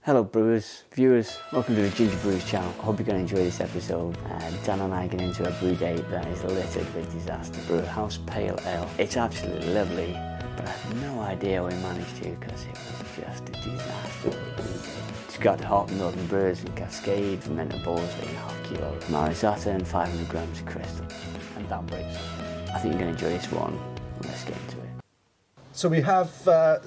Hello brewers, viewers, welcome to the Ginger Brews channel. I hope you're going to enjoy this episode. Dan and I get into a brew day that is littered with disaster. Brew a house pale ale. It's absolutely lovely, but I have no idea how we managed to because it was just a disaster. It's got hot Northern Brewers and Cascade, fermented balls weighing ½ kilo, Marisata and 500 grams of crystal, and down breaks. I think you're going to enjoy this one. Let's get into it. So we have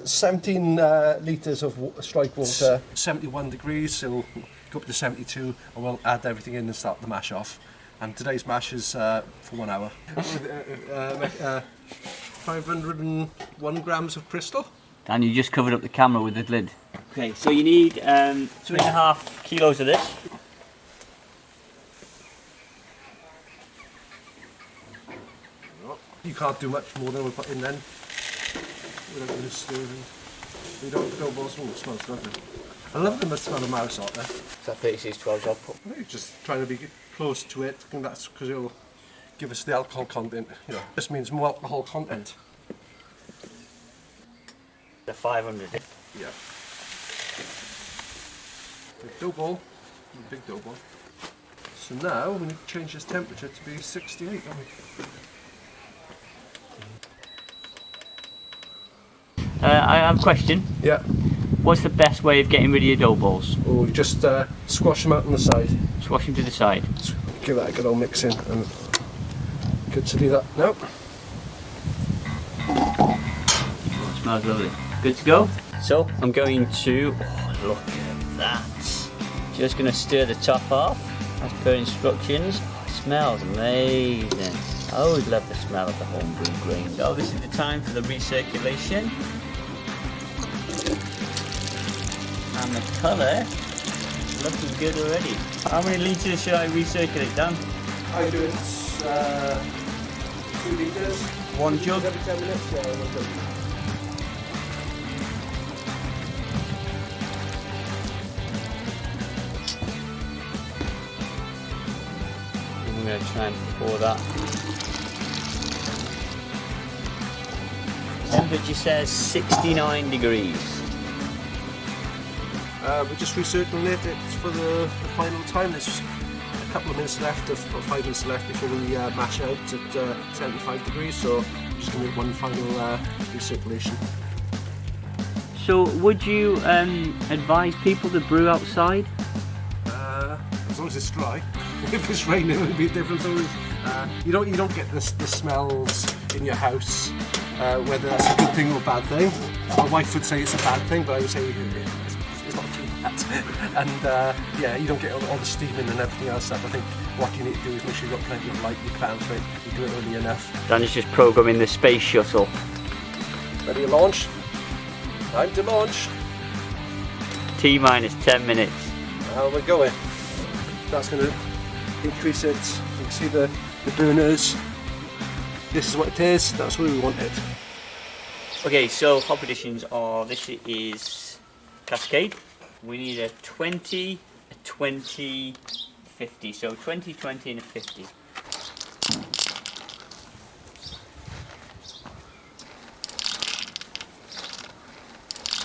17 litres of strike water. 71 degrees, so we'll go up to 72 and we'll add everything in and start the mash off. And today's mash is for 1 hour. 501 grams of crystal. Dan, you just covered up the camera with the lid. Okay, so you need 3.5 kilos of this. You can't do much more than we put in then. Without really stirring. We don't go balls. Oh, it smells lovely. I love the smell of Marisata. So 36-12 I'll put. I think just trying to be close to it. I think that's because it'll give us the alcohol content. You know, this means more alcohol content. The 500. Yeah. Big dough ball. Big dough ball. So now we need to change this temperature to be 68, don't we? I have a question. Yeah. What's the best way of getting rid of your dough balls? Oh, you just squash them out on the side. Squash them to the side. Give that a good old mix in. And good to do that. No. Oh, it smells lovely. Good to go? So I'm going to, oh look at that. Just going to stir the top off as per instructions. Oh, it smells amazing. I always love the smell of the homebrew grain. So this is the time for the recirculation. And the colour is looking good already. How many litres should I recirculate, Dan? I do it 2 litres. 1 jug? Every 10 minutes, yeah, 1 jug. I'm going to try and pour that. Temperature says 69 degrees. We're just recirculating it for the final time. There's a couple of minutes left, or 5 minutes left before we mash out at 75 degrees, so I'm just going to do one final recirculation. So would you advise people to brew outside? As long as it's dry. If it's raining, it would be a different story. You don't get the smells in your house, whether that's a good thing or a bad thing. My wife would say it's a bad thing, but I would say it's not too bad. And yeah, you don't get all the steaming and everything else up. I think what you need to do is make sure you've got plenty of light in your pan for it. You do it early enough. Dan is just programming the space shuttle. Ready to launch? Time to launch. T-minus 10 minutes. How we're going. That's going to increase it. You can see the burners. This is what it is. That's where we want it. Okay, so hop additions are, this is Cascade. We need a 20, a 20, 50. So 20, 20 and a 50.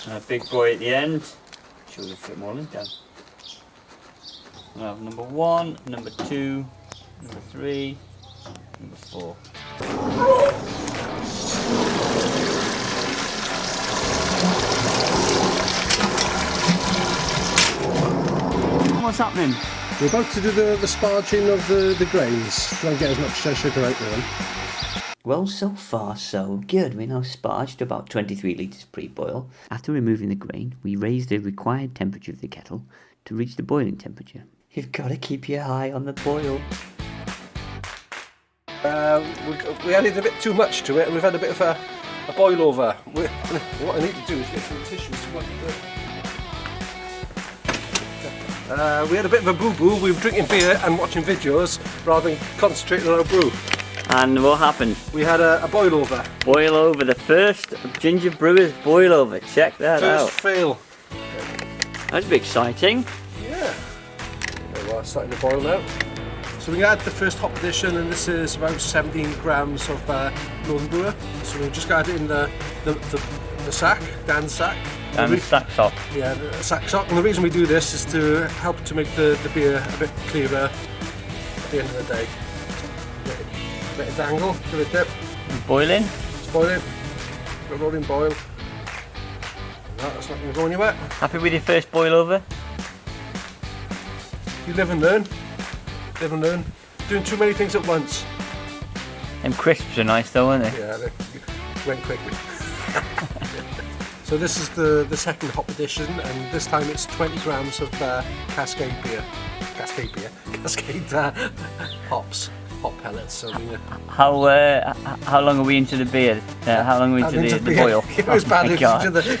And a big boy at the end. Sure we'll fit more in down. We'll have number 1, number 2, number 3, number 4. What's happening? We're about to do the sparging of the grains. Try and get as much sugar out of them. Well, so far so good. We now sparged about 23 litres pre-boil. After removing the grain, we raised the required temperature of the kettle to reach the boiling temperature. You've got to keep your eye on the boil. We added a bit too much to it, and we've had a bit of a boil over. What I need to do is get some tissues to wipe we had a bit of a boo-boo. We were drinking beer and watching videos rather than concentrating on our brew. And what happened? We had a boil over. Boil over, the first Ginger Brewers boil over. Check that out. First fail. That's a bit exciting. Yeah. Well, it's starting to boil now. So we add the first hop addition, and this is about 17 grams of Northern Brewer. So we've just got it in the sack, Dan's sack. and the sack top. Yeah, the sack top. And the reason we do this is to help to make the beer a bit clearer at the end of the day. A bit of dangle, give it a dip. Boiling. It's boiling. Got a rolling boil. No, that's not going to go anywhere. Happy with your first boil over? You live and learn. Live and learn. Doing too many things at once. Them crisps are nice though, aren't they? Yeah, they went quickly. So this is the second hop edition, and this time it's 20 grams of Cascade hops, hop pellets. So how long are we into the beer? How long are we into the boil? It was bad into the.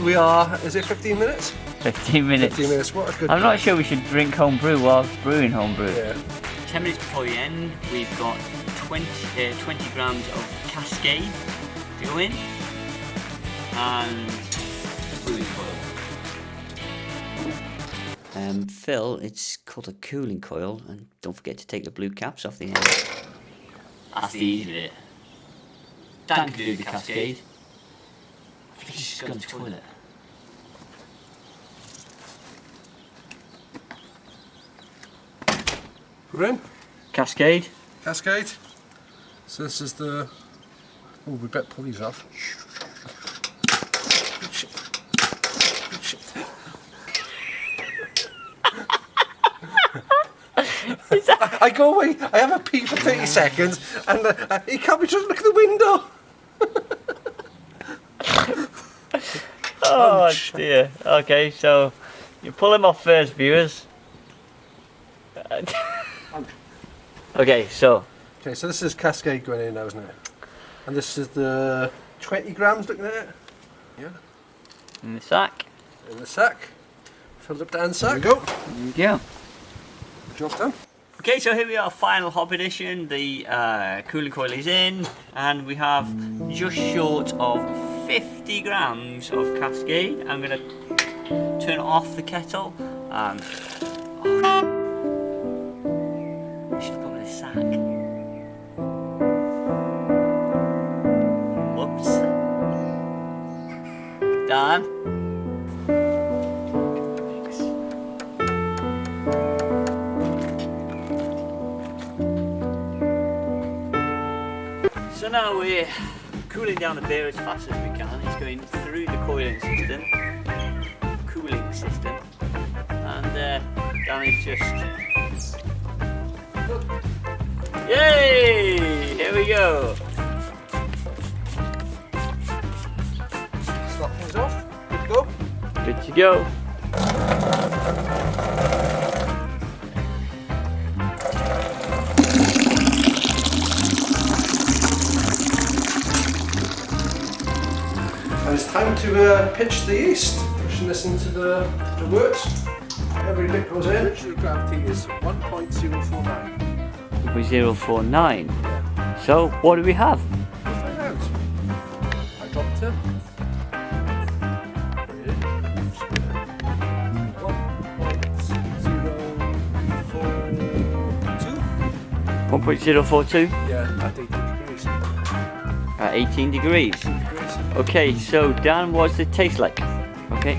We are. Is it 15 minutes? 15 minutes. 15 minutes. What a good. I'm not sure we should drink home brew while brewing home brew. Yeah. 10 minutes before the end, we've got 20 grams of Cascade to go in, and brewing coil. Phil, it's called a cooling coil, and don't forget to take the blue caps off the end. That's the easy bit. Dan can do the Cascade. I think he's just gone to the toilet. We're in. Cascade. Cascade. So this is the. Oh, we better pull these off. I go away, I have a pee for 30 seconds, and he can't be just look at the window. Oh dear. Okay, so you pull him off first, viewers. Okay, so this is Cascade going in now, isn't it? And this is the 20 grams, looking at it. Yeah. in the sack. In the sack. Filled up Dan's sack. There we go. There you go. Job's done. Okay, so here we are, final hop edition. The cooling coil is in, and we have just short of 50 grams of Cascade. I'm going to turn off the kettle. I should have put it in a sack. Whoops. Dan. So now we're cooling down the beer as fast as we can. It's going through the cooling system, and Dan is just, yay! Here we go. Stop things off. Good to go. Good to go. And it's time to pitch the yeast. Pushing this into the wort. Every bit goes in. Literally gravity is 1.049. 0.049. So what do we have? We'll find out. Hydrometer. 1.042? Yeah, at 18 degrees. At 18 degrees. Okay, so Dan, what's it taste like? Okay,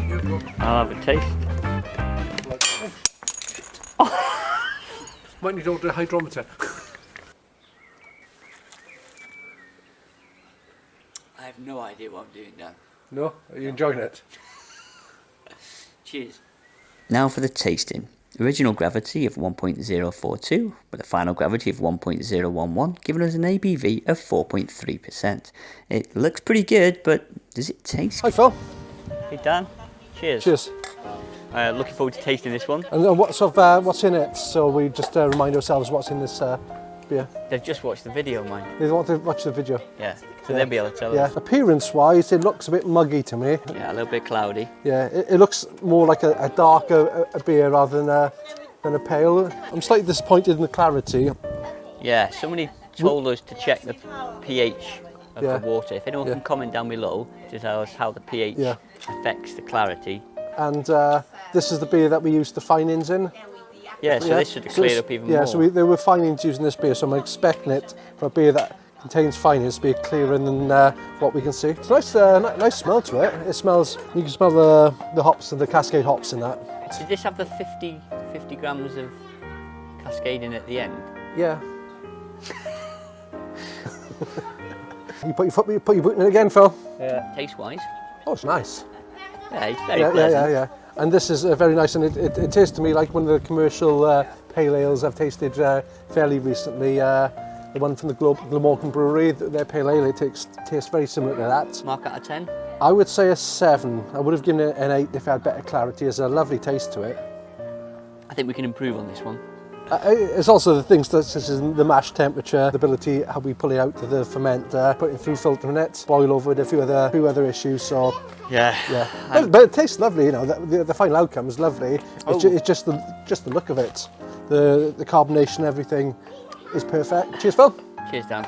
I'll have a taste. Might need to order a hydrometer. I have no idea what I'm doing, Dan. No? Are you enjoying it? Cheers. Now for the tasting. Original gravity of 1.042 with a final gravity of 1.011, giving us an ABV of 4.3%. It looks pretty good, but does it taste Hi Phil. Hey Dan, cheers. Cheers. Looking forward to tasting this one. And what's in it? So we just remind ourselves what's in this beer. They've just watched the video, mind. They want to watch the video. Yeah, so they'll be able to tell Yeah, us. appearance-wise, it looks a bit muggy to me. Yeah, a little bit cloudy. Yeah, it looks more like a darker beer rather than a pale. I'm slightly disappointed in the clarity. Yeah, somebody told us to check the pH of Yeah. the water. If anyone Yeah. can comment down below to tell us how the pH Yeah. affects the clarity. And this is the beer that we used the finings in. Yeah, so this should have cleared up even more. Yeah, so there were finings using this beer, so I'm expecting it for a beer that contains fine, it's a bit clearer than what we can see. It's nice, nice smell to it. It smells, you can smell the hops and the Cascade hops in that. Did this have the 50 grams of Cascade in at the end? Yeah. You put your boot in it again, Phil. Yeah. Taste-wise? Oh, it's nice. Yeah, it's very pleasant. Yeah. And this is very nice, and it tastes to me like one of the commercial pale ales I've tasted fairly recently. The one from the Glamorgan Brewery, their pale ale, it tastes very similar to that. Mark out of 10? I would say a 7. I would have given it an 8 if it had better clarity. There's a lovely taste to it. I think we can improve on this one. It's also the things such as the mash temperature, the ability how we pull it out to the ferment, putting through filtering it, boil over it, a few other issues. So yeah. But it tastes lovely. You know, the final outcome is lovely. It's just the look of it, the carbonation, everything is perfect. Cheers, Phil. Cheers, Dan.